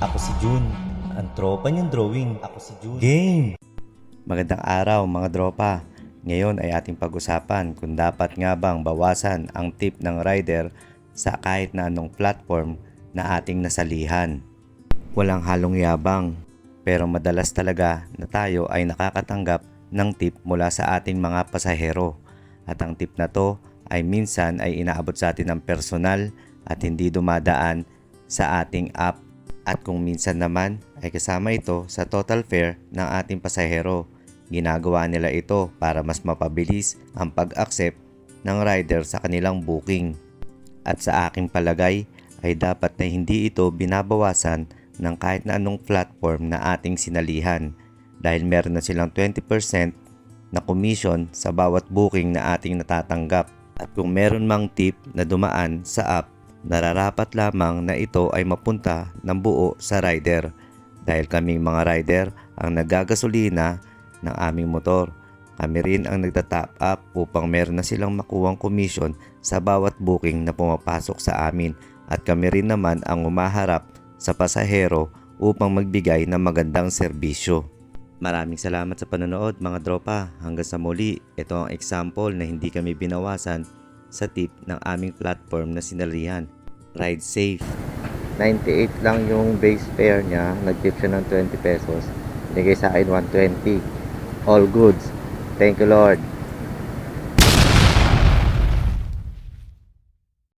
Ako si Jun. Ang tropa niyang drawing. Ako si Jun. Game! Magandang araw mga dropa. Ngayon ay ating pag-usapan kung dapat nga bang bawasan ang tip ng rider sa kahit na anong platform na ating nasalihan. Walang halong yabang, pero madalas talaga na tayo ay nakakatanggap ng tip mula sa ating mga pasahero. At ang tip na to ay minsan ay inaabot sa atin ng personal at hindi dumadaan sa ating app. At kung minsan naman ay kasama ito sa total fare ng ating pasahero. Ginagawa nila ito para mas mapabilis ang pag-accept ng rider sa kanilang booking. At sa aking palagay ay dapat na hindi ito binabawasan ng kahit na anong platform na ating sinalihan dahil meron na silang 20% na commission sa bawat booking na ating natatanggap. At kung meron mang tip na dumaan sa app, nararapat lamang na ito ay mapunta ng buo sa rider dahil kaming mga rider ang nagagasolina ng aming motor. Kami rin ang nagta-top up upang meron na silang makuwang commission sa bawat booking na pumapasok sa amin at kami rin naman ang umaharap sa pasahero upang magbigay ng magandang serbisyo. Maraming salamat sa panonood mga dropa. Hanggang sa muli, ito ang example na hindi kami binawasan sa tip ng aming platform na sinalihan. Ride safe. 98 lang yung base fare niya, nag-tip siya ng 20 pesos. Bigay sa akin 120. All goods. Thank you Lord.